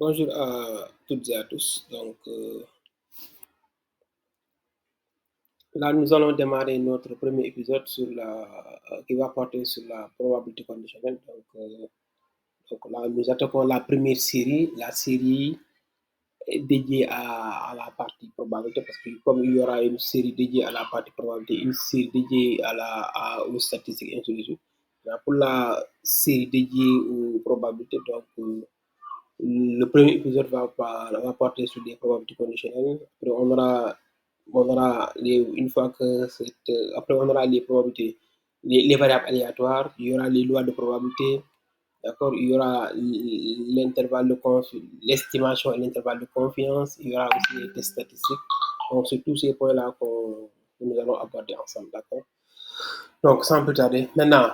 Bonjour à toutes et à tous. Là, nous allons démarrer notre premier épisode qui va porter sur la probabilité conditionnelle. Donc là, nous attaquons la première série, la série dédiée à la partie probabilité, parce que comme il y aura une série dédiée à la partie probabilité, une série dédiée aux statistiques, et ainsi de suite. Pour la série dédiée aux probabilités, le premier épisode va porter sur les probabilités conditionnelles. Après, une fois que après, on aura les probabilités, les variables aléatoires, il y aura les lois de probabilité, d'accord, il y aura l'estimation et l'intervalle de confiance, il y aura aussi les tests statistiques. Donc, c'est tous ces points-là que nous allons aborder ensemble, d'accord. Donc, sans plus tarder, maintenant,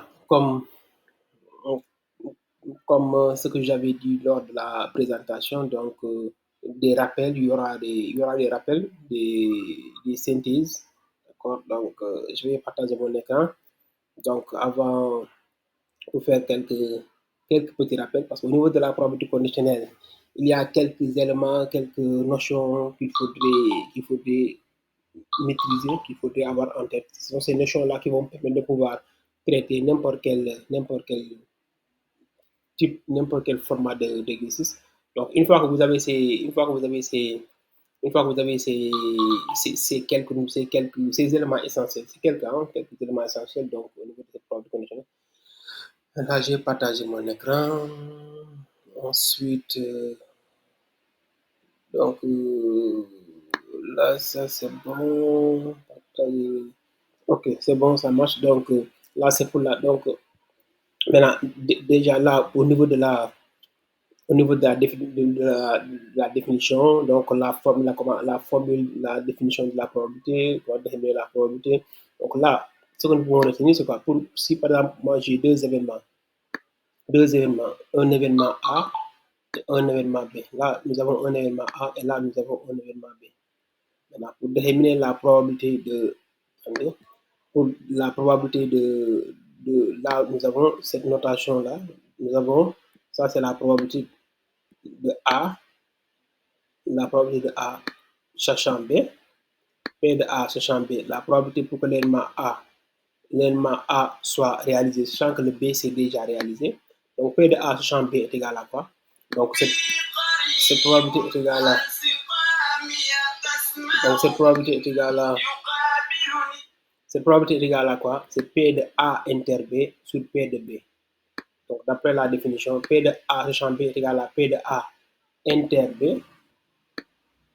ce que j'avais dit lors de la présentation, des rappels, il y aura des rappels, des synthèses, d'accord. Je vais partager mon écran. Donc, avant de faire quelques petits rappels, parce qu'au niveau de la probabilité conditionnelle, il y a quelques éléments, quelques notions qu'il faudrait maîtriser, qu'il faudrait avoir en tête. Ce sont ces notions-là qui vont permettre de pouvoir traiter n'importe quel format d'exercice. Donc, une fois que vous avez ces éléments essentiels, quelques éléments essentiels, donc, au niveau de cette preuve de condition. Là, j'ai partagé mon écran. Ensuite, donc, là, ça, c'est bon. Ok, c'est bon, ça marche. Là, c'est pour la, donc, maintenant, déjà là, au niveau de la définition, donc la définition de la probabilité, comment définir la probabilité. Donc là, ce que nous pouvons retenir, c'est quoi? Si par exemple, moi j'ai deux événements, un événement A et un événement B. Là, nous avons un événement A et là, nous avons un événement B. Maintenant, pour déterminer la probabilité pour la probabilité là, nous avons cette notation-là. Ça c'est la probabilité de A, la probabilité de A sachant B, P de A sachant B, la probabilité pour que l'élément A soit réalisé, sachant que le B c'est déjà réalisé. Donc P de A sachant B est égal à quoi? Donc cette probabilité est égale à quoi? C'est P de A inter B sur P de B. Donc d'après la définition, P de A sachant B est égal à P de A inter B,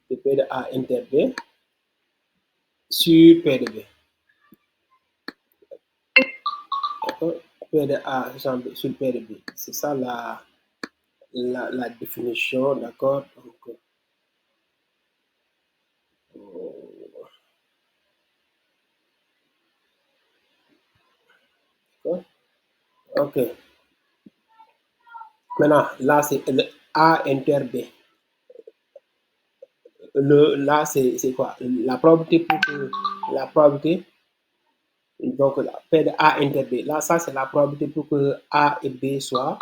c'est P de A inter B sur P de B. D'accord? P de A sur P de B. C'est ça la définition, d'accord? D'accord? Ok. Maintenant, là, c'est le A inter B. Là, c'est quoi? La probabilité donc P de A inter B. Là, ça, c'est la probabilité pour que A et B soient,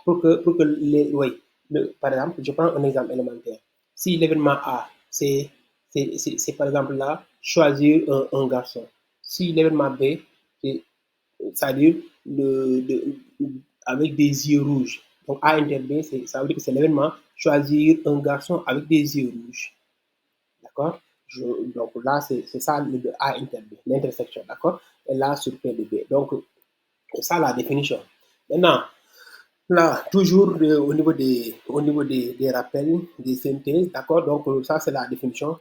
oui, par exemple, je prends un exemple élémentaire. Si l'événement A, c'est par exemple là, choisir un garçon. Si l'événement B, c'est-à-dire avec des yeux rouges. Donc A inter B, ça veut dire que c'est l'événement choisir un garçon avec des yeux rouges. D'accord? Donc là, c'est ça le A inter B, l'intersection, d'accord? Et là, sur P de B. Donc, c'est ça la définition. Maintenant, là, toujours au niveau des rappels, des synthèses, d'accord? Donc, ça, c'est la définition.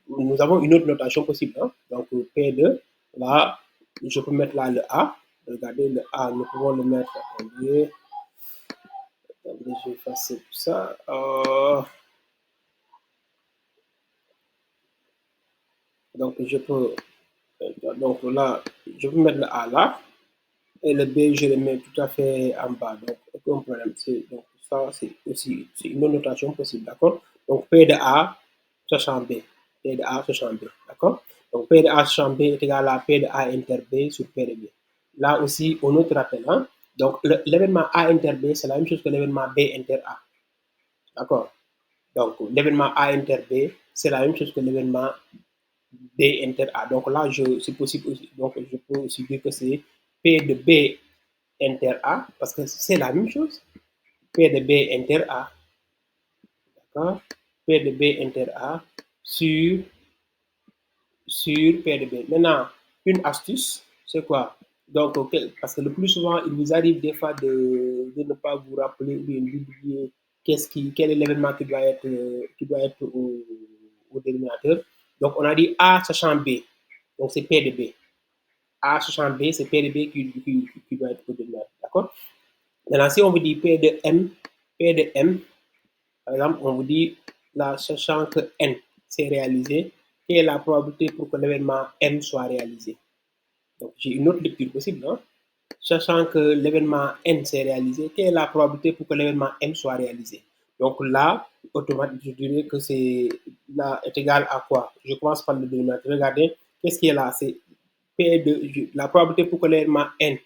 Nous avons une autre notation possible. Hein? Donc, P2, là, je peux mettre là le A. Regardez, le A, nous pouvons le mettre en lieu. Attendez, je vais effacer tout ça. Donc, donc là, je peux mettre le A là. Et le B, je le mets tout à fait en bas. Donc, aucun problème. Donc, ça, c'est aussi une autre notation possible. D'accord? Donc, P de A sachant B. P de A sachant B. D'accord? Donc, P de A sachant B est égal à P de A inter B sur P de B. Là aussi, on autre rappel. Hein? Donc, l'événement A inter B, c'est la même chose que l'événement B inter A. D'accord. Donc, l'événement A inter B, c'est la même chose que l'événement B inter A. Donc là, c'est possible aussi. Donc, je peux aussi dire que c'est P de B inter A, parce que c'est la même chose. P de B inter A, d'accord? P de B inter A sur P de B. Maintenant, une astuce, c'est quoi? Donc, parce que le plus souvent, il vous arrive des fois de ne pas vous rappeler ou d'oublier quel est l'événement qui doit être au dénominateur. Donc, on a dit A sachant B. Donc, c'est P de B. A sachant B, c'est P de B qui doit être au dénominateur. D'accord? Maintenant, si on vous dit P de M, par exemple, on vous dit, là, sachant que N s'est réalisé, quelle est la probabilité pour que l'événement M soit réalisé? Donc, j'ai une autre lecture possible. Hein? Sachant que l'événement N s'est réalisé, quelle est la probabilité pour que l'événement M soit réalisé? Donc là, automatiquement, je dirais que c'est là est égal à quoi? Je commence par le dénominateur. Regardez, qu'est-ce qui est là? C'est P de la probabilité pour que l'événement M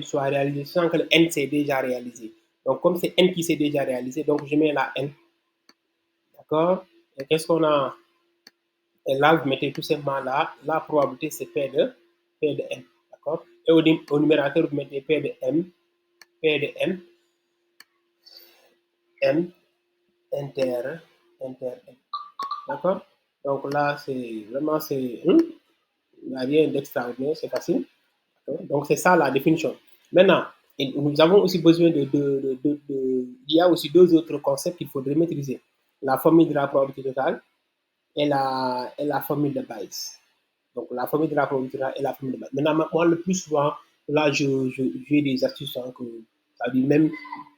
soit réalisé sans que le N s'est déjà réalisé. Donc, comme c'est N qui s'est déjà réalisé, donc je mets la N. D'accord? Et qu'est-ce qu'on a? Et là, vous mettez tout simplement là, la probabilité c'est P de M. D'accord? Et au numérateur, vous mettez P de M, M, inter M. D'accord? Donc là, c'est vraiment, il n'y a rien d'extraordinaire, c'est facile. Donc c'est ça la définition. Maintenant, nous avons aussi besoin il y a aussi deux autres concepts qu'il faudrait maîtriser. La formule de la probabilité totale et la formule de Bayes. Donc la formule de la probabilité totale et la formule de Bayes. Maintenant, moi, le plus souvent, là, j'ai des astuces, hein, ça dit même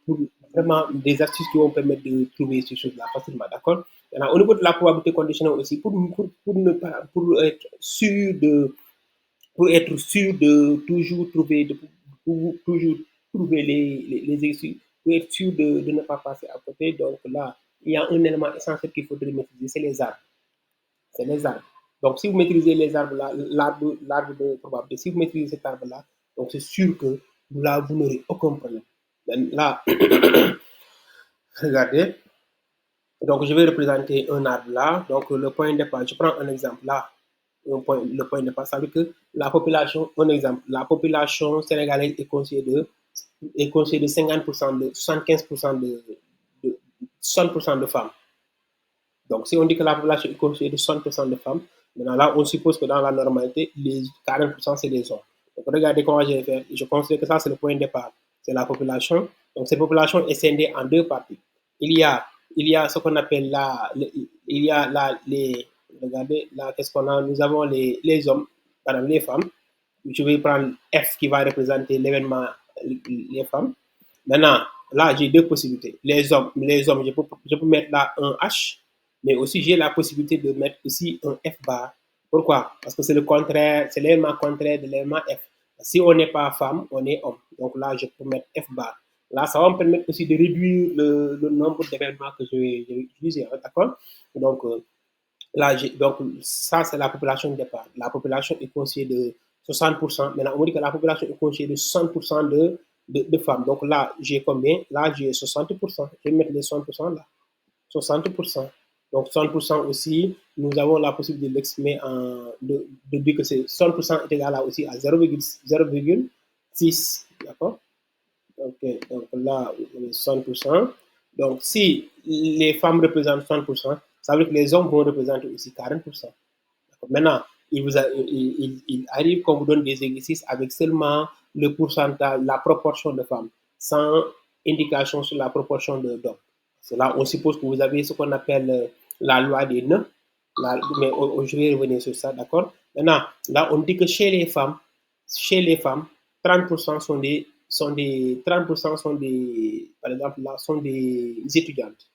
pour vraiment des astuces qui vont permettre de trouver ces choses-là facilement, d'accord? Maintenant, au niveau de la probabilité conditionnelle aussi, ne pas, pour être sûr de toujours trouver, pour toujours trouver les exercices, pour être sûr de ne pas passer à côté. Donc là, il y a un élément essentiel qu'il faudrait maîtriser, c'est les arbres. C'est les arbres. Donc si vous maîtrisez les arbres là, l'arbre de probabilité, si vous maîtrisez cet arbre-là, donc c'est sûr que là, vous n'aurez aucun problème. Là, regardez, donc je vais représenter un arbre là. Donc le point de départ, je prends un exemple là. Le point de départ, ça veut dire que la population, un exemple, la population sénégalaise est constituée de 50% de 75% de 60% de femmes. Donc si on dit que la population est constituée de 60% de femmes, maintenant là on suppose que dans la normalité, les 40% c'est des hommes. Donc regardez comment je vais faire. Je considère que ça c'est le point de départ. C'est la population. Donc cette population est scindée en deux parties. Il y a, il y a ce qu'on appelle il y a regardez là, qu'est-ce qu'on a? Nous avons les hommes, pardon, les femmes. Je vais prendre F qui va représenter l'événement, les femmes. Maintenant, là, j'ai deux possibilités. Les hommes, je peux mettre là un H, mais aussi j'ai la possibilité de mettre aussi un F bar. Pourquoi? Parce que c'est le contraire, c'est l'élément contraire de l'élément F. Si on n'est pas femme, on est homme. Donc là, je peux mettre F bar. Là, ça va me permettre aussi de réduire le nombre d'événements que je vais utiliser. Hein, d'accord? Donc, là, donc, ça, c'est la population de départ. La population est constituée de 60%. Maintenant, on dit que la population est constituée de 60% de femmes. Donc là, j'ai combien? Là, j'ai 60%. Je vais mettre les 60% là. 60%. Donc 60% aussi, nous avons la possibilité de l'exprimer de dire que c'est 60% est égal à aussi à 0,6. D'accord? Ok, donc là, 60%. Donc, si les femmes représentent 60%, ça veut dire que les hommes vont représenter aussi 40%. Maintenant, il arrive qu'on vous donne des exercices avec seulement le pourcentage, la proportion de femmes, sans indication sur la proportion d'hommes. Là, on suppose que vous avez ce qu'on appelle la loi des nœuds, mais je vais revenir sur ça, d'accord? Maintenant, là, on dit que chez les femmes, 30% par exemple, là, sont des étudiantes.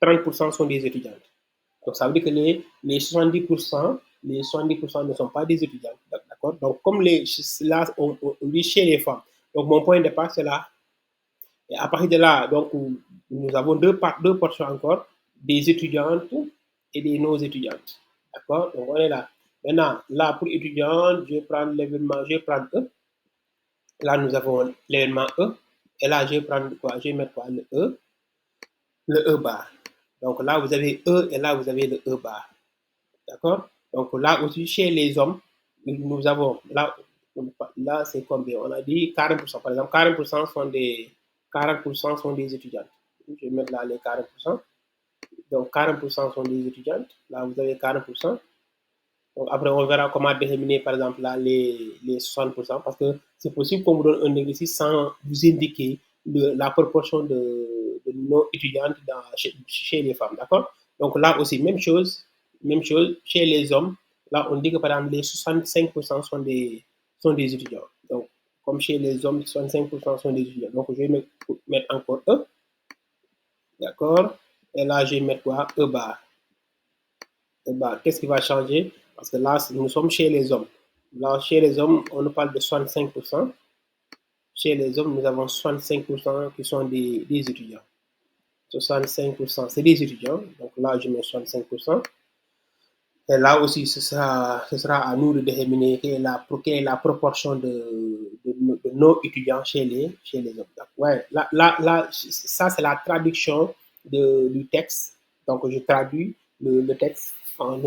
30% sont des étudiantes. Donc, ça veut dire que les 70%, les 70% ne sont pas des étudiants. D'accord? Donc, comme là, on dit chez les femmes. Donc, mon point de départ, c'est là. Et à partir de là, donc, nous avons deux portions encore, des étudiantes et des non-étudiantes. D'accord? Donc, on est là. Maintenant, là, pour étudiantes, je vais prendre l'événement, je vais prendre E. Là, nous avons l'événement E. Et là, je vais prendre quoi? Je vais mettre quoi? Le E bar. Donc là, vous avez E et là, vous avez le E bar. D'accord? Donc là aussi, chez les hommes, nous avons, là c'est combien? On a dit 40%. Par exemple, 40% sont des étudiantes. Je vais mettre là les 40%. Donc 40% sont des étudiantes. Là, vous avez 40%. Donc après, on verra comment déterminer, par exemple, là, les 60%, parce que c'est possible qu'on vous donne un exercice sans vous indiquer la proportion de nos étudiantes chez les femmes. D'accord? Donc là aussi, même chose chez les hommes. Là, on dit que, par exemple, les 65% sont des étudiants. Donc, comme chez les hommes, 65% sont des étudiants. Donc, je vais mettre encore E. D'accord? Et là, je vais mettre quoi? E bar. Qu'est-ce qui va changer? Parce que là, nous sommes chez les hommes. Là, chez les hommes, on nous parle de 65%. Chez les hommes, nous avons 65% qui sont des étudiants. 65%, c'est des étudiants. Donc là, je mets 65%. Et là aussi, ce sera à nous de déterminer quelle est la proportion de nos étudiants chez les hommes. Donc, ouais, là, ça, c'est la traduction du texte. Donc, je traduis le texte en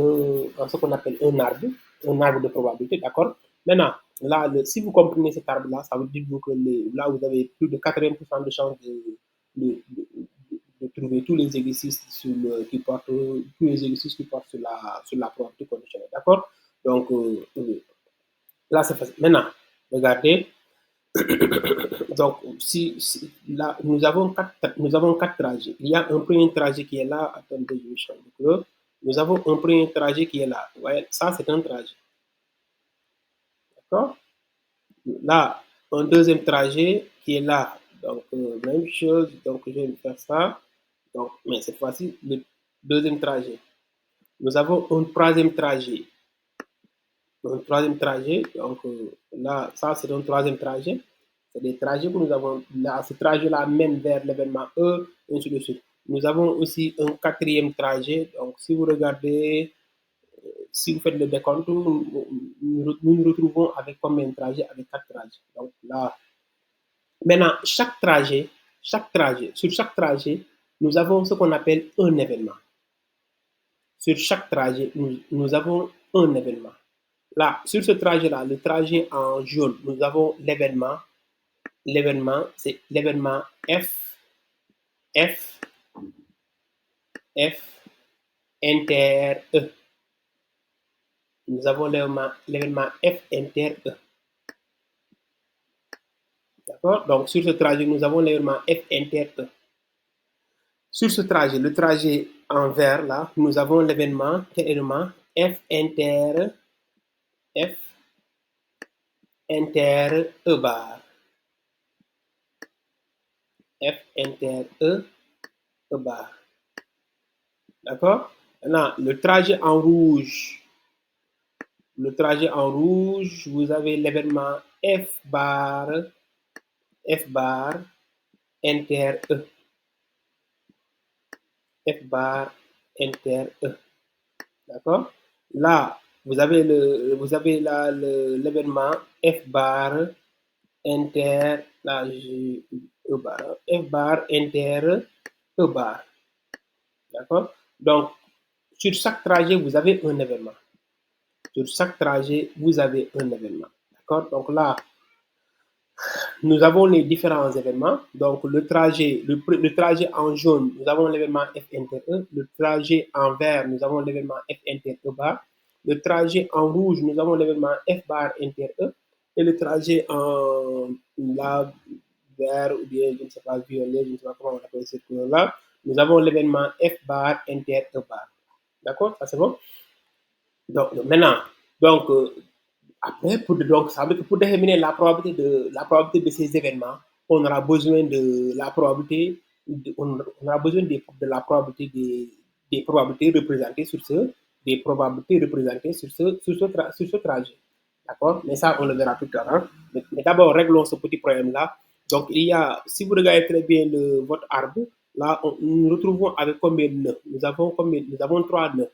ce qu'on appelle un arbre de probabilité, d'accord? Maintenant, là, si vous comprenez cet arbre-là, ça veut dire que là, vous avez plus de 80% de chances de, de trouver tous les exercices tous les exercices qui portent sur la probabilité conditionnelle. D'accord? Donc, là, c'est facile. Maintenant, regardez. Donc, là, nous avons quatre trajets. Il y a un premier trajet qui est là. Attendez, je vais changer de couleur. Nous avons un premier trajet qui est là. Ouais, ça, c'est un trajet. D'accord? Là, un deuxième trajet qui est là. Donc, même chose. Donc, je vais faire ça. Donc, mais cette fois-ci, le deuxième trajet. Nous avons un troisième trajet. Un troisième trajet. Donc, là, ça, c'est un troisième trajet. C'est des trajets que nous avons. Là, ce trajet-là mène vers l'événement E, et ainsi de suite. Nous avons aussi un quatrième trajet. Donc, si vous regardez, si vous faites le décompte, nous nous retrouvons avec combien de trajets? Avec quatre trajets. Donc, là, maintenant, sur chaque trajet, nous avons ce qu'on appelle un événement. Sur chaque trajet, nous avons un événement. Là, sur ce trajet-là, le trajet en jaune, nous avons l'événement. L'événement, c'est l'événement F, F, inter E. Nous avons l'événement F inter E. D'accord? Donc, sur ce trajet, nous avons l'événement F inter E. Sur ce trajet, le trajet en vert, là, nous avons l'événement F inter E bar. F inter E bar. D'accord? Maintenant, le trajet en rouge, vous avez l'événement F bar inter E. F bar inter E. D'accord? Là, vous avez l'événement F bar inter, là, E bar, F bar inter E bar. D'accord? Donc, sur chaque trajet, vous avez un événement. Sur chaque trajet, vous avez un événement. D'accord? Donc là, nous avons les différents événements. Donc, le trajet en jaune, nous avons l'événement F inter E. Le trajet en vert, nous avons l'événement F inter E bar. Le trajet en rouge, nous avons l'événement F bar inter E. Et le trajet en vert ou bien, je ne sais pas, violet, je ne sais pas comment on appelle cette couleur-là, nous avons l'événement F bar inter E bar. D'accord? Ça c'est bon? Donc, maintenant, donc, après, ça veut dire que pour déterminer la probabilité de ces événements, on aura besoin de la probabilité, on aura besoin de la probabilité des probabilités représentées sur des probabilités représentées sur ce trajet. D'accord? Mais ça, on le verra plus tard. Hein? Mais d'abord, réglons ce petit problème-là. Donc, si vous regardez très bien votre arbre, là, nous nous retrouvons avec combien de nœuds? Nous avons trois nœuds.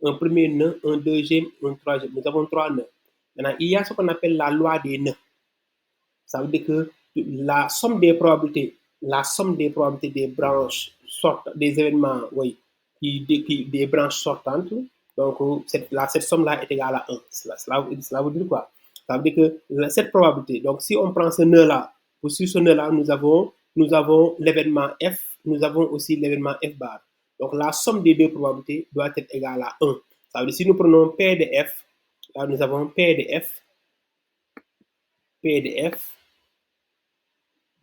Un premier nœud, un deuxième, un troisième. Nous avons trois nœuds. Maintenant, il y a ce qu'on appelle la loi des nœuds. Ça veut dire que la somme des probabilités, des branches des événements, oui, des branches sortantes. Donc, cette somme-là est égale à 1. Cela veut dire quoi? Ça veut dire que cette probabilité, donc si on prend ce nœud-là, sur ce nœud-là, nous avons l'événement F, nous avons aussi l'événement F bar. Donc, la somme des deux probabilités doit être égale à 1. Ça veut dire si nous prenons P de F, là nous avons P de F, P de F,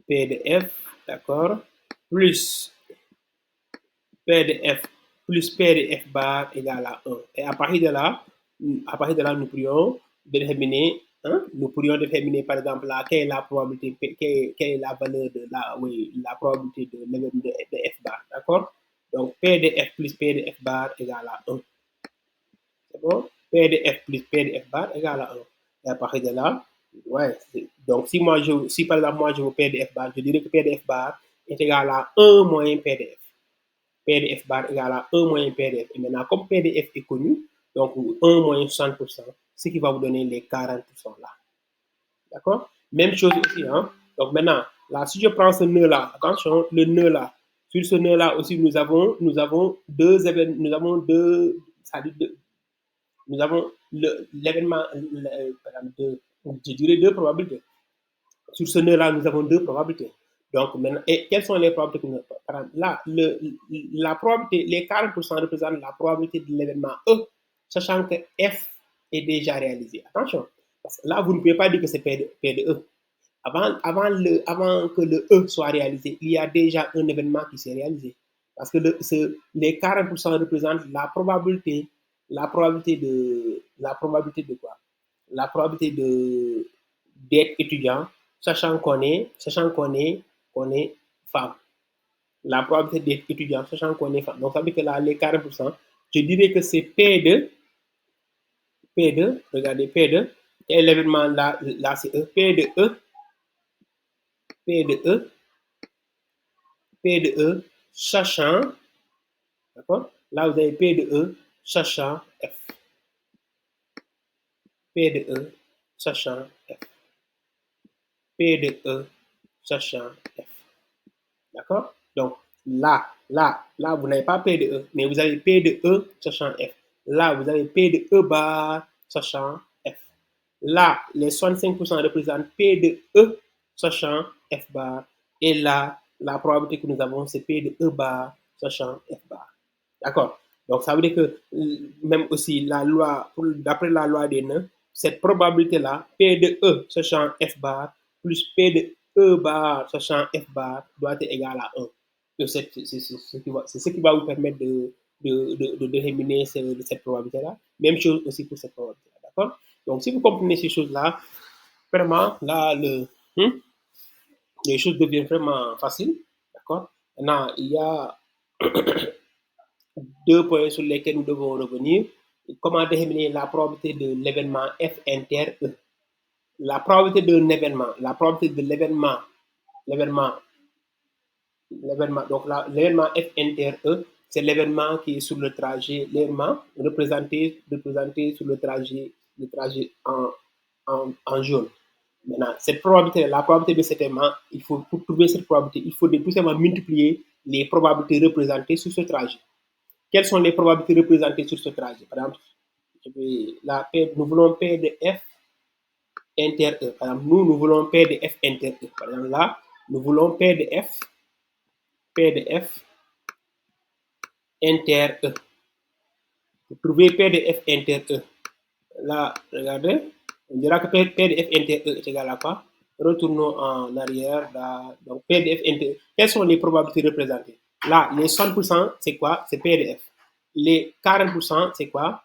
P de F, d'accord, plus P de F plus P de F bar égale à 1. Et à partir de là, nous pourrions déterminer, par exemple là, quelle est la probabilité, quelle est la valeur de la probabilité de F bar, d'accord? Donc P de F plus P de F bar égale à 1. C'est bon? P de F plus P de F bar égale à 1. Et à partir de là, ouais, donc si par exemple moi je veux P de F bar, je dirais que P de F bar est égal à 1 moins P de F. P de F bar égale à 1 moins P de F. Et maintenant, comme P de F est connu, donc 1 moins 60%, ce qui va vous donner les 40% là. D'accord? Même chose aussi, hein? Donc maintenant, là, si je prends ce nœud-là, attention, le nœud là, sur ce nœud-là aussi, nous avons deux événements, nous avons l'événement, je dirais deux probabilités. Sur ce nœud-là, nous avons deux probabilités. Donc, maintenant, et quelles sont les probabilités que nous avons? Là, la probabilité, les 40% représentent la probabilité de l'événement E, sachant que F est déjà réalisé. Attention, parce que là, vous ne pouvez pas dire que c'est P de E. Avant que le E soit réalisé, il y a déjà un événement qui s'est réalisé. Parce que les 40% représentent la probabilité de quoi? La probabilité d'être étudiant, sachant qu'on est femme. La probabilité d'être étudiant, sachant qu'on est femme. Donc, ça veut dire que là, les 40%, je dirais que c'est P2, regardez, P2, et l'événement là c'est E, P de E, P de E, P de E, sachant, d'accord? Là, vous avez P de E, sachant F. P de E, sachant F. P de E, sachant F. D'accord? Donc, là, vous n'avez pas P de E, mais vous avez P de E, sachant F. Là, vous avez P de E bar, sachant F. Là, les 65% représentent P de E, sachant F bar. Et là, la probabilité que nous avons, c'est P de E bar, sachant F bar. D'accord? Donc, ça veut dire que même aussi, d'après la loi des nœuds, cette probabilité-là, P de E, sachant F bar, plus P de E bar, sachant F bar, doit être égal à 1. C'est ce qui va vous permettre de déterminer cette probabilité-là. Même chose aussi pour cette probabilité-là. D'accord? Donc, si vous comprenez ces choses-là, vraiment, là, les choses deviennent vraiment faciles. D'accord? Maintenant, il y a deux points sur lesquels nous devons revenir. Comment déterminer la probabilité de l'événement F inter E? La probabilité d'un événement, la probabilité de l'événement, donc l'événement F inter E, c'est l'événement qui est sur le trajet, l'événement représenté sur le trajet en jaune. Maintenant, la probabilité de cet événement, pour trouver cette probabilité, il faut tout simplement multiplier les probabilités représentées sur ce trajet. Quelles sont les probabilités représentées sur ce trajet? Par exemple, nous voulons P de F inter E. Par exemple, nous voulons P de F inter E. Par exemple, là, nous voulons P de F inter E. Pour trouver P de F inter E, là, regardez, on dira que P de F inter E est égal à quoi? Retournons en arrière. Là, donc, P de F inter E. Quelles sont les probabilités représentées? Là, les 100%, c'est quoi? C'est P de F. Les 40%, c'est quoi?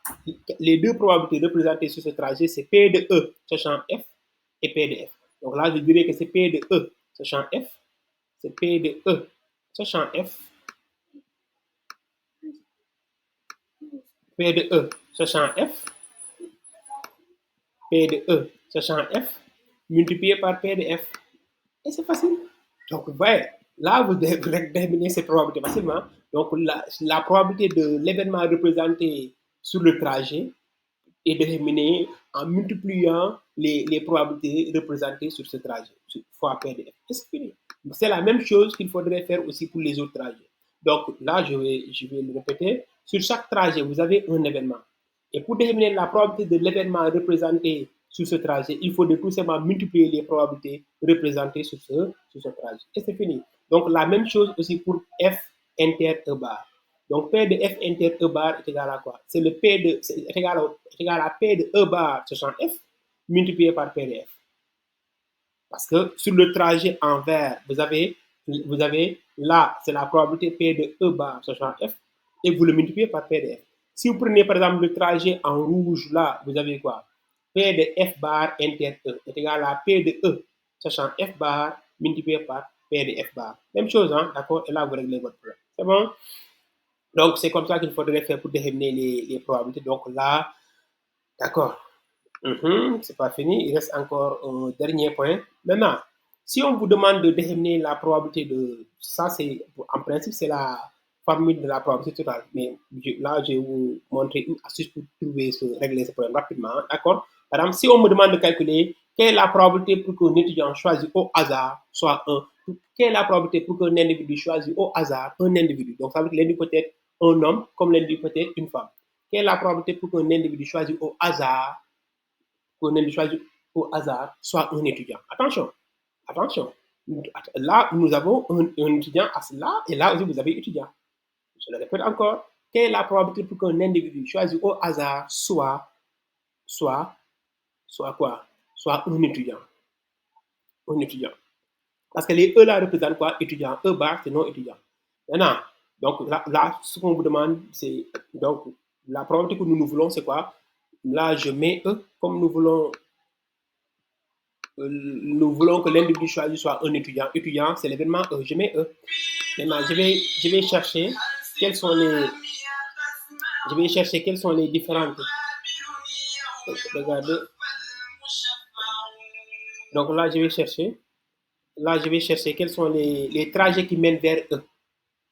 Les deux probabilités représentées sur ce trajet, c'est P de E, sachant F, et P de F. Donc là, je dirais que c'est P de E, sachant F, c'est P de E, sachant F, P de E, sachant F, P de E, sachant F, multiplié par P de F. Et c'est facile. Donc, vous voyez, là, vous déterminez ces probabilités facilement. Donc, la probabilité de l'événement représenté sur le trajet est déterminé en multipliant les probabilités représentées sur ce trajet, fois P de F. Et c'est fini. C'est la même chose qu'il faudrait faire aussi pour les autres trajets. Donc là, je vais le répéter. Sur chaque trajet, vous avez un événement. Et pour déterminer la probabilité de l'événement représenté sur ce trajet, il faut tout simplement multiplier les probabilités représentées sur ce trajet. Et c'est fini. Donc la même chose aussi pour F inter E bar. Donc P de F inter E bar est égal à quoi? C'est le P de est égal à P de E bar sachant F multiplié par P de F. Parce que sur le trajet en vert, vous avez là, c'est la probabilité P de E bar sachant F et vous le multipliez par P de F. Si vous prenez par exemple le trajet en rouge, là, vous avez quoi? P de F bar inter E est égal à P de E sachant F bar multiplié par P de F bar. Même chose, hein, d'accord? Et là, vous réglez votre problème. C'est bon? Donc, c'est comme ça qu'il faudrait faire pour déterminer les probabilités. Donc là, d'accord. C'est pas fini. Il reste encore un dernier point. Maintenant, si on vous demande de déterminer la probabilité de... Ça, c'est en principe, c'est la formule de la probabilité totale. Mais là, je vais vous montrer une astuce pour régler ce problème rapidement. D'accord? Par exemple, si on me demande de calculer quelle est la probabilité pour qu'un étudiant choisisse au hasard soit 1, quelle est la probabilité pour qu'un individu choisisse au hasard un individu. Donc, ça veut dire que l'individu peut être un homme comme l'individu peut être une femme. Quelle est la probabilité pour qu'un individu choisisse au hasard au hasard soit un étudiant. Attention, attention. Là, nous avons un étudiant là, et là aussi, vous avez étudiant. Je le répète encore. Quelle est la probabilité pour qu'un individu choisi au hasard soit quoi? Soit un étudiant. Un étudiant. Parce que les E là représentent quoi? Étudiant. E bar, c'est non étudiant. Maintenant, donc là ce qu'on vous demande, c'est donc la probabilité que nous voulons, c'est quoi? Là, je mets E comme nous voulons que l'individu choisi soit un étudiant. Étudiant, c'est l'événement E. Je mets E. Maintenant, je vais chercher quelles sont les différentes. Regardez. Donc là, je vais chercher. Là, je vais chercher quels sont les trajets qui mènent vers E.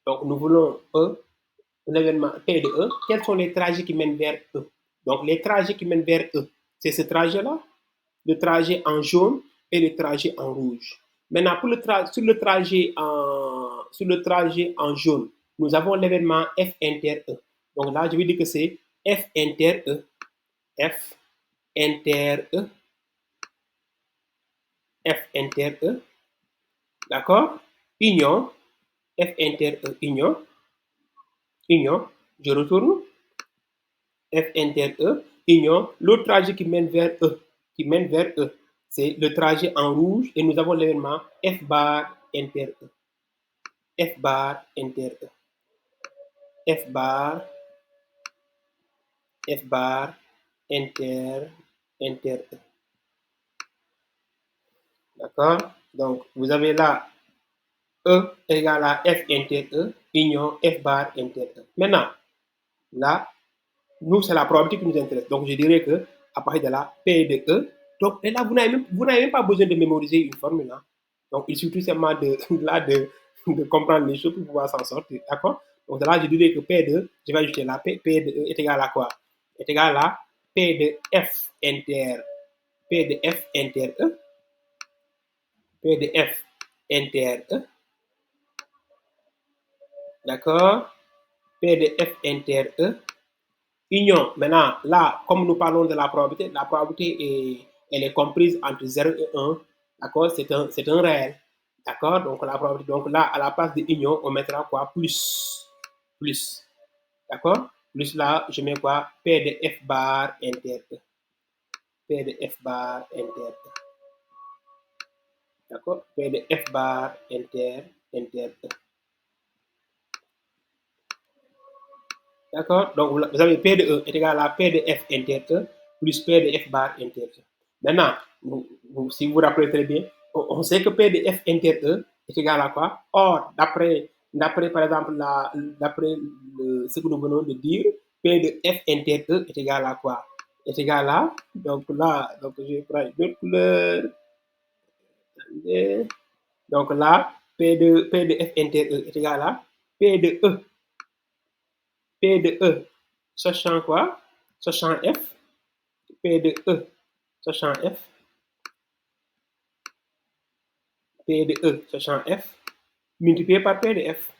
Donc, nous voulons E, l'événement P de E. Quels sont les trajets qui mènent vers E? Donc, les trajets qui mènent vers E, c'est ce trajet-là, le trajet en jaune et le trajet en rouge. Maintenant, sur le trajet en jaune, nous avons l'événement F inter E. Donc là, je vais dire que c'est F inter E. F inter E. F inter E. D'accord? Union. F inter E. Union. Union. Je retourne. F inter E. Union. L'autre trajet qui mène vers E. C'est le trajet en rouge et nous avons l'événement F bar inter E. F bar inter E. F bar inter E. D'accord? Donc, vous avez là E égale à F inter E, union F bar inter E. Maintenant, là, nous, c'est la probabilité qui nous intéresse. Donc, je dirais que à partir de là, P de E. Donc, et là, vous n'avez même pas besoin de mémoriser une formule. Hein. Donc, il suffit seulement de comprendre les choses pour pouvoir s'en sortir. D'accord? Donc, là, je dirais que P de E, je vais ajouter là, P de E est égal à quoi? Est égal à P de F inter E. P de F inter E. D'accord? P de F inter E. Union, maintenant, là, comme nous parlons de la probabilité elle est comprise entre 0 et 1. D'accord? C'est un réel. D'accord? Donc, la probabilité, donc là, à la place de union, on mettra quoi? Plus. Plus. D'accord? Plus là, je mets quoi? P de F bar inter E. P de F bar inter E. D'accord? P de F bar inter E. D'accord? Donc, vous avez P de E est égal à P de F inter E plus P de F bar inter E. Maintenant, si vous vous rappelez très bien, on sait que P de F inter E est égal à quoi? Or, d'après par exemple, d'après ce que nous venons de dire, P de F inter E est égal à quoi? Est égal à, donc là, donc je prends une autre couleur. Donc là, P de F inter E est égal à P de E. P de E, sachant quoi? Sachant F. P de E, sachant F, P de E, sachant F, multiplié par P de F.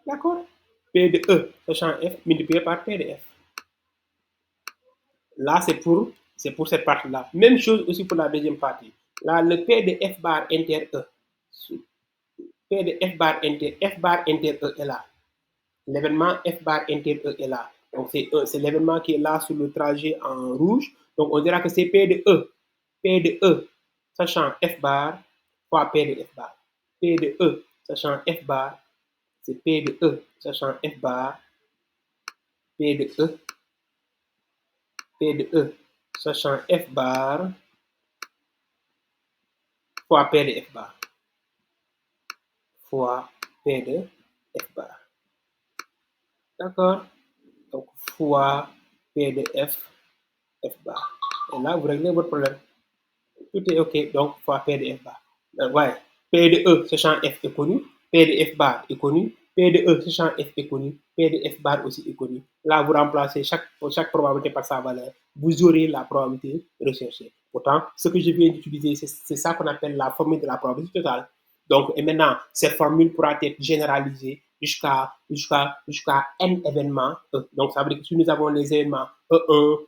D'accord? P de E, sachant F, multiplié par P de F. Là, c'est pour cette partie-là. Même chose aussi pour la deuxième partie. Là, le P de F bar inter E. P de F bar inter E est là. L'événement F bar inter E est là. Donc, c'est l'événement qui est là sur le trajet en rouge. Donc, on dira que c'est P de E. P de E, sachant F bar, fois P de F bar. P de E, sachant F bar, c'est P de E, sachant F bar, P de E, P de E, sachant F bar, fois P de F bar. Fois P de F bar. D'accord? Donc, fois P de F bar. Et là, vous réglez votre problème. Tout est OK. Donc, fois P de F bar. Ouais. P de E, sachant F est connu. P de F bar est connu. P de E, sachant F est connu. P de F bar aussi est connu. Là, vous remplacez chaque probabilité par sa valeur. Vous aurez la probabilité recherchée. Pourtant, ce que je viens d'utiliser, c'est ça qu'on appelle la formule de la probabilité totale. Donc, et maintenant, cette formule pourra être généralisée jusqu'à n événements. Donc, ça veut dire que si nous avons les événements E1,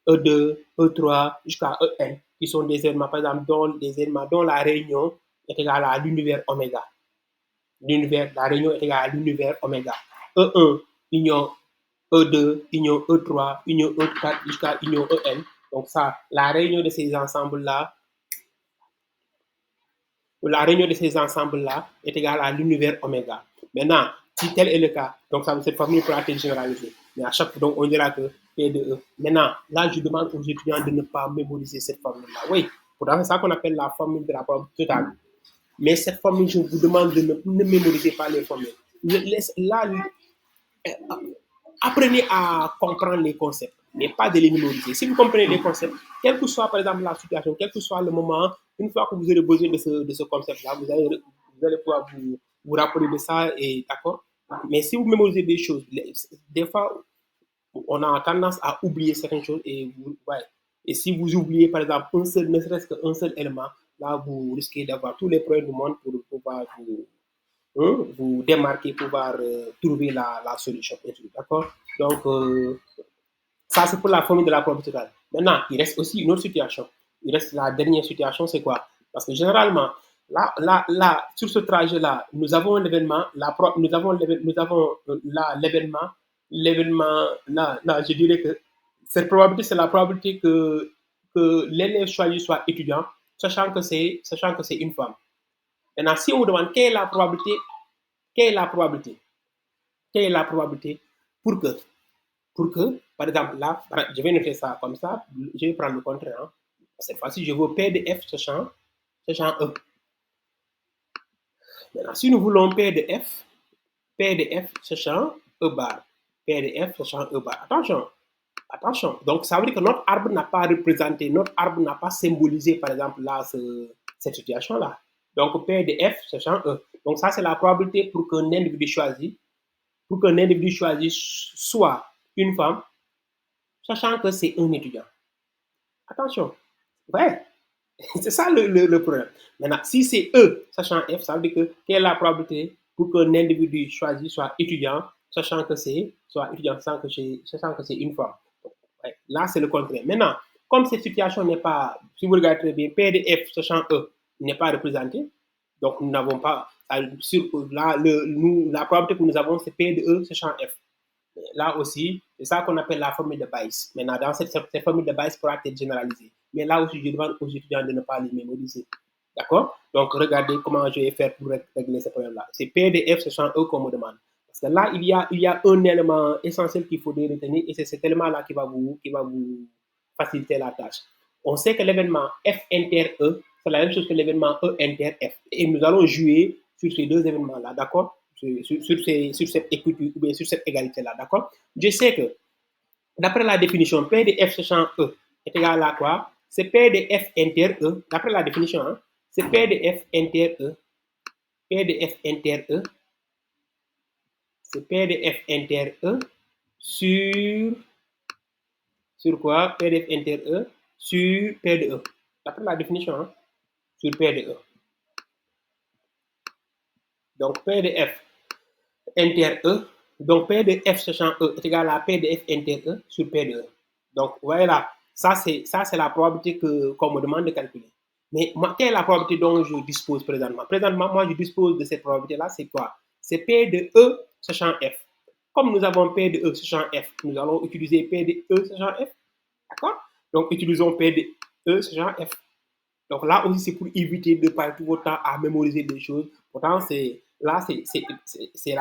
E2, E3, jusqu'à En, qui sont des événements, par exemple, dont la réunion est égale à l'univers oméga. La réunion est égale à l'univers oméga. E1, union E2, union E3, union E4, jusqu'à union En. Donc ça, la réunion de ces ensembles-là est égale à l'univers oméga. Maintenant, si tel est le cas, donc cette formule pourra être généralisée. Mais à chaque fois, donc, on dira que P de E. Maintenant, là, je demande aux étudiants de ne pas mémoriser cette formule-là. Oui, c'est ça qu'on appelle la formule de la probabilité totale. Mais cette formule, je vous demande de ne mémoriser pas les formules. Là, apprenez à comprendre les concepts, mais pas de les mémoriser. Si vous comprenez les concepts, quelle que soit par exemple la situation, quel que soit le moment, une fois que vous aurez besoin de ce concept-là, vous allez pouvoir vous rappeler de ça et d'accord. Mais si vous mémorisez des choses, des fois, on a tendance à oublier certaines choses ouais. Et si vous oubliez par exemple ne serait-ce qu'un seul élément, là vous risquez d'avoir tous les problèmes du monde pour pouvoir vous démarquer, pouvoir trouver la solution. D'accord? Donc, ça, c'est pour la formule de la probabilité totale. Maintenant, il reste aussi une autre situation. Il reste la dernière situation, c'est quoi? Parce que généralement, là, sur ce trajet-là, nous avons l'événement, nous avons là, je dirais que cette probabilité, c'est la probabilité que l'élève choisi soit étudiant, sachant que c'est une femme. Maintenant, si on vous demande quelle est la probabilité, quelle est la probabilité, quelle est la probabilité pour que, par exemple, là, je vais noter ça comme ça, je vais prendre le contraire. Hein. Cette fois-ci, je veux P de F sachant E. Maintenant, si nous voulons P de F sachant E bar, P de F sachant E bar. Attention. Donc, ça veut dire que notre arbre n'a pas représenté, notre arbre n'a pas symbolisé, par exemple, là, cette situation-là. Donc, P de F sachant E. Donc, ça, c'est la probabilité pour qu'un individu choisi soit une femme, sachant que c'est un étudiant. Attention. Ouais, c'est ça le problème. Maintenant, si c'est E, sachant F, ça veut dire que quelle est la probabilité pour qu'un individu choisi soit étudiant, sachant que c'est une femme. Ouais, là, c'est le contraire. Maintenant, comme cette situation n'est pas, si vous regardez très bien, P de F, sachant E, n'est pas représenté, donc nous n'avons pas, la probabilité que nous avons, c'est P de E, sachant F. Là aussi, c'est ça qu'on appelle la formule de Bayes. Maintenant, dans cette formule de Bayes pourra être généralisée. Mais là aussi, je demande aux étudiants de ne pas les mémoriser. D'accord? Donc, regardez comment je vais faire pour régler ce problème-là. C'est P de F sachant E qu'on me demande. Parce que là, il y a un élément essentiel qu'il faut retenir et c'est cet élément-là qui va vous faciliter la tâche. On sait que l'événement F inter E, c'est la même chose que l'événement E inter F. Et nous allons jouer sur ces deux événements-là, d'accord? Sur cette équité ou bien sur cette égalité-là, d'accord? Je sais que, d'après la définition, P de F sachant E est égal à quoi? C'est P de F inter E, d'après la définition, hein, c'est P de F inter E, P de F inter E, c'est P de F inter E sur quoi? P de F inter E sur P de E. D'après la définition, hein, sur P de E. Donc P de F inter E, donc P de F sachant E est égal à P de F inter E sur P de E. Donc voilà, ça c'est la probabilité qu'on me demande de calculer. Mais moi, quelle est la probabilité dont je dispose présentement? Présentement, moi je dispose de cette probabilité-là, c'est quoi? C'est P de E sachant F. Comme nous avons P de E sachant F, nous allons utiliser P de E sachant F. D'accord? Donc utilisons P de E sachant F. Donc là aussi, c'est pour éviter de passer tout votre temps à mémoriser des choses. Pourtant, c'est la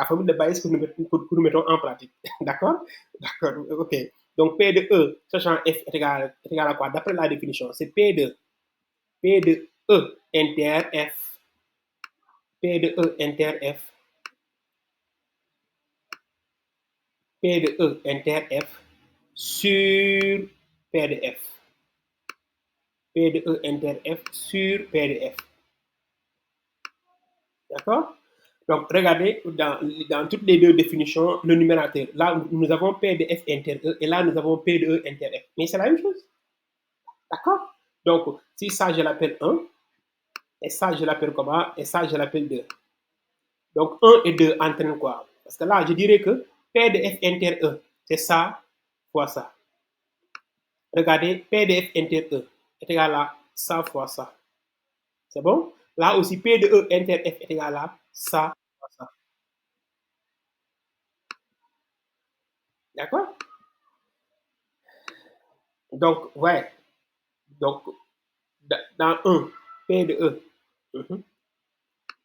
formule de Bayes que nous mettons en pratique. D'accord? D'accord, ok. Donc P de E, sachant F est égal à quoi? D'après la définition, c'est P de E inter F. P de E inter F. P de E inter F sur P de F. P de E inter F sur P de F. D'accord? Donc, regardez, dans toutes les deux définitions, le numérateur, là, nous avons P de F inter E et là, nous avons P de E inter F. Mais c'est la même chose. D'accord? Donc, si ça, je l'appelle 1, et ça, je l'appelle comment? Et ça, je l'appelle 2. Donc, 1 et 2 entraînent quoi? Parce que là, je dirais que P de F inter E, c'est ça fois ça. Regardez, P de F inter E est égal à ça fois ça. C'est bon? Là aussi, P de E inter F est égal à ça fois ça. D'accord? Donc, ouais. Donc, dans 1, P de E,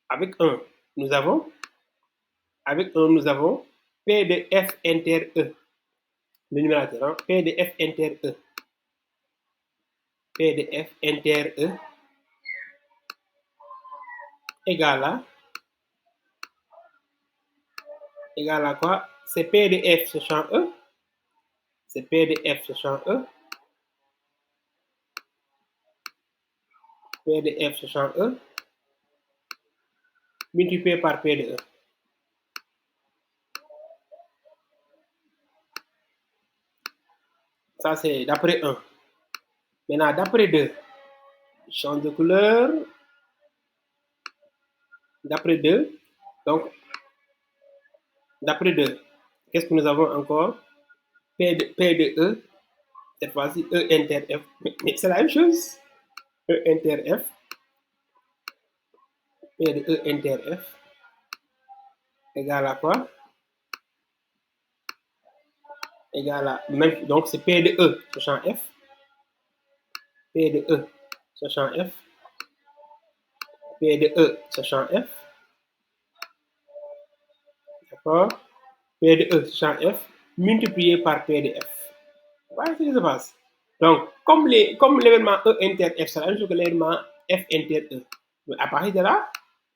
avec 1, nous avons, P de F inter E, le numérateur, hein, P de F inter E, P de F inter E égale à quoi? C'est P de F sur champ E, c'est P de F sur champ E, P de F sur champ E, multiplié par P de E. Ça, c'est d'après 1. Maintenant, d'après 2, change de couleur. D'après 2, donc, d'après 2, qu'est-ce que nous avons encore? P de E, cette fois-ci, E inter F. Mais c'est la même chose. E inter F, P de E inter F, égale à quoi? Égale à, même, donc c'est P de E sur champ F, P de E sur champ F, P de E sur champ F, d'accord? P de E sur champ F, multiplié par P de F. Voilà ce qui se passe. Donc, comme l'événement E inter F, c'est la même chose que l'événement F inter E. Mais à partir de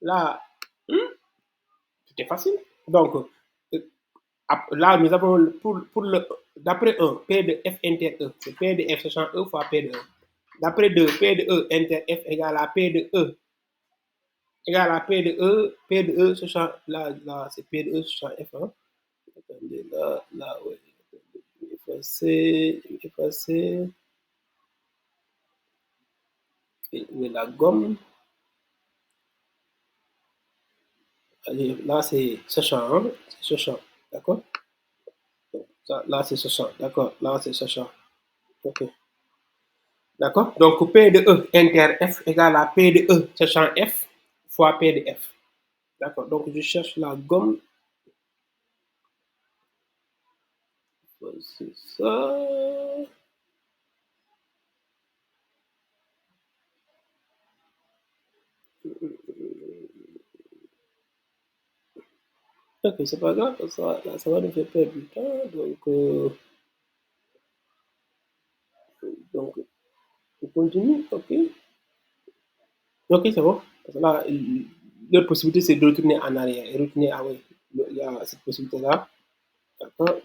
là, tout est facile. Donc, là, nous avons pour le, d'après 1, P de F inter E, c'est P de F sachant E fois P de E. D'après 2, P de E inter F égale à P de E égale à P de E sachant, là c'est P de E sachant F. Hein. Attendez, là, oui. Effacer. Et la gomme. Allez, là, c'est sachant, hein? C'est sachant, d'accord? Là, c'est sachant, d'accord? Là, c'est sachant. Ok. D'accord? Donc, P de E inter F égale à P de E sachant F fois P de F. D'accord? Donc, je cherche la gomme. C'est ça. Ok, c'est pas grave, ça va nous faire perdre du temps. Donc on continue, ok. Ok, c'est bon. Parce que là, l'autre possibilité, c'est de retourner en arrière. Et retourner, ah oui, il y a cette possibilité-là. D'accord.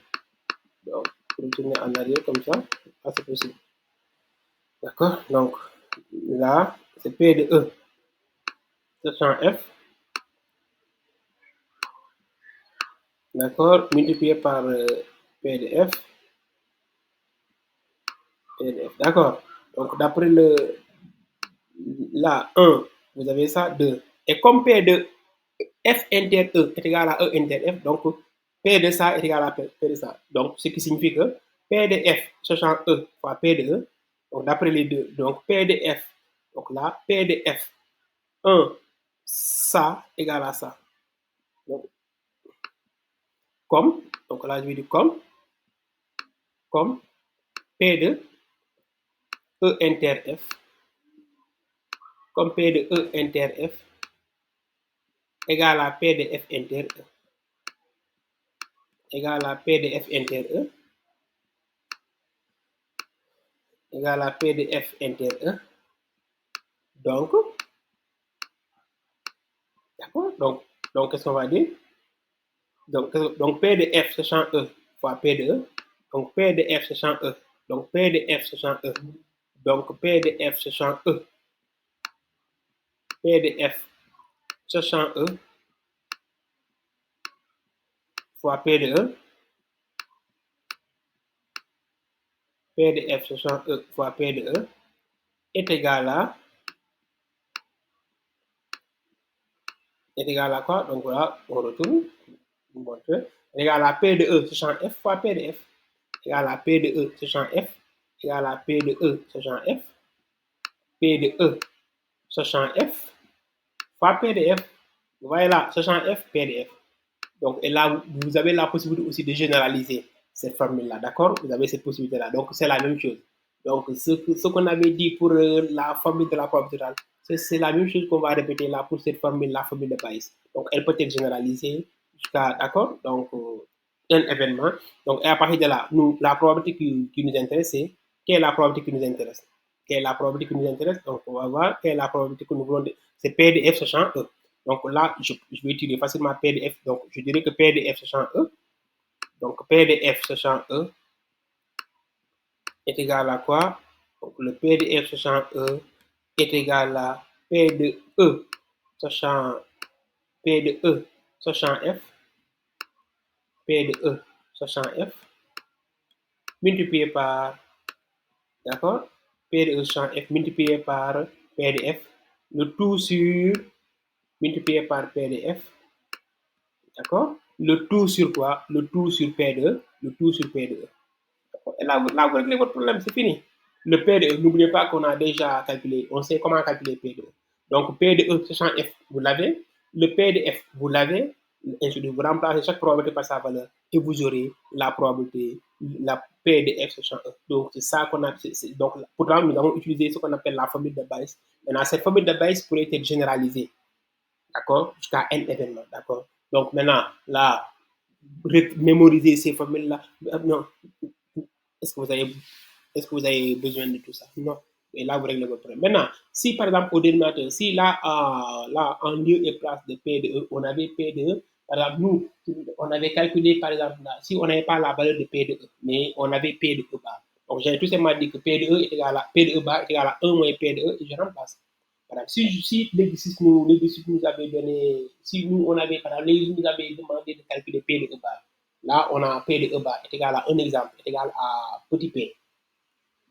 Donc, retourner en arrière comme ça. Ah, c'est possible. D'accord. Donc, là, c'est P de E. Sachant F. D'accord. Multiplié par P de F, d'accord. Donc, d'après là, 1, vous avez ça, 2. Et comme P de F inter E est égal à E inter F, donc P de ça est égal à P de ça. Donc, ce qui signifie que P de F, sachant E fois P de E, donc d'après les deux, donc P de F, donc là, P de F, 1, ça égale à ça. Donc, donc là, je vais dire comme P de E inter F, comme P de E inter F égale à P de F inter E, égale à P de F inter E, égale à P de F inter E. Donc, d'accord, donc qu'est-ce qu'on va dire? Donc P de F sachant E fois P de E, donc P de F sachant E, donc P de F sachant E, donc P de F sachant E, P de F sachant E fois P de E, P de F sachant E fois P de E est égal à quoi? Donc voilà, on retourne, on montre, est égal à P de E sachant F fois P de F, égal à P de E sachant F, égal à P de E sachant F, P de E sachant F fois P de F. Vous voyez là, sachant F, P de F. Donc, et là, vous avez la possibilité aussi de généraliser cette formule-là, d'accord? Vous avez cette possibilité-là. Donc, c'est la même chose. Donc, ce qu'on avait dit pour la formule de la probabilité totale, c'est la même chose qu'on va répéter là pour cette formule, la formule de Bayes. Donc, elle peut être généralisée jusqu'à, d'accord? Donc, un événement. Donc, et à partir de là, nous, la probabilité qui nous intéresse, c'est quelle est la probabilité qui nous intéresse? Quelle est la probabilité qui nous intéresse? Donc, on va voir quelle est la probabilité que nous voulons. C'est P de F sachant E. Donc là, je vais utiliser facilement P de F. Donc, je dirais que P de F sachant E. Donc, P de F sachant E est égal à quoi? Donc, le P de F sachant E est égal à P de E sachant P de E sachant F, P de E sachant F, multiplié par, d'accord? P de E sachant F multiplié par P de F, le tout sur, multiplié par P de F, d'accord? Le tout sur quoi? Le tout sur P de E, le tout sur P de E. Et là, vous réglez votre problème, c'est fini. Le P de E, n'oubliez pas qu'on a déjà calculé, on sait comment calculer P de E. Donc, P de E, sachant F, vous l'avez. Le P de F, vous l'avez. Ainsi de suite, vous remplacez chaque probabilité par sa valeur et vous aurez la probabilité, la P de F sachant E. Donc, c'est ça qu'on a. Donc, pourtant, nous avons utilisé ce qu'on appelle la formule de Bayes. Maintenant, cette formule de Bayes pourrait être généralisée, d'accord, jusqu'à n événements, d'accord. Donc, maintenant, là, mémoriser ces formules-là. Non, est-ce que vous avez, est-ce que vous avez besoin de tout ça? Non. Et là, vous réglez votre problème. Maintenant, si par exemple au dénominateur, si là, là en lieu et place de P de E, on avait P de E, par exemple, nous, on avait calculé, par exemple, là, si on n'avait pas la valeur de P de E, mais on avait P de E bar. Donc, j'ai tout simplement dit que P de E est égal à P de E bar est égal à 1 moins P de E et je remplace. Par exemple, si l'exercice nous avait donné, si nous, on avait, par exemple, l'exercice nous avait demandé de calculer P de E bar, là, on a P de E bar est égal à un exemple, est égal à petit p.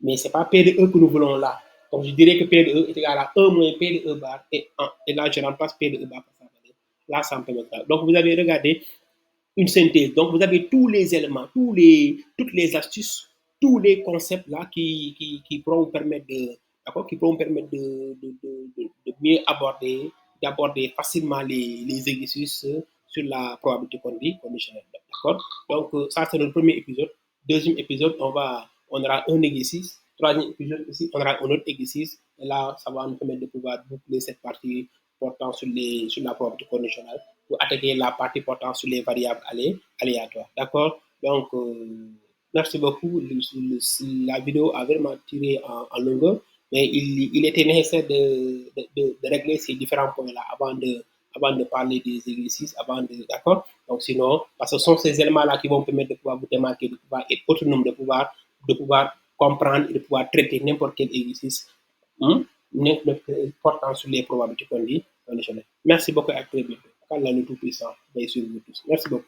Mais ce n'est pas P de E que nous voulons là. Donc, je dirais que P de E est égal à 1 moins P de E bar et 1. Et là, je remplace P de E bar par ça. Là, ça me permettra. Donc, vous avez regardé une synthèse. Donc, vous avez tous les éléments, toutes les astuces, tous les concepts là qui pourront vous permettre qui pourront vous permettre de mieux d'aborder facilement les exercices sur la probabilité conditionnelle. D'accord? Donc, ça, c'est notre premier épisode. Deuxième épisode, on aura un exercice. Troisième épisode aussi, on aura un autre exercice. Et là, ça va nous permettre de pouvoir boucler cette partie portant sur la probabilité conditionnelle pour attaquer la partie portant sur les variables aléatoires. D'accord? Donc, merci beaucoup. La vidéo a vraiment tiré en longueur, mais il était nécessaire de régler ces différents points-là avant de parler des exercices, d'accord? Donc, sinon, parce que ce sont ces éléments-là qui vont permettre de pouvoir vous démarquer, de pouvoir être autonome, de pouvoir comprendre et de pouvoir traiter n'importe quel exercice portant sur les probabilités conditionnelles. Merci beaucoup à très bientôt. Qu'Allah le Tout-Puissant veille sur vous tous. Merci beaucoup.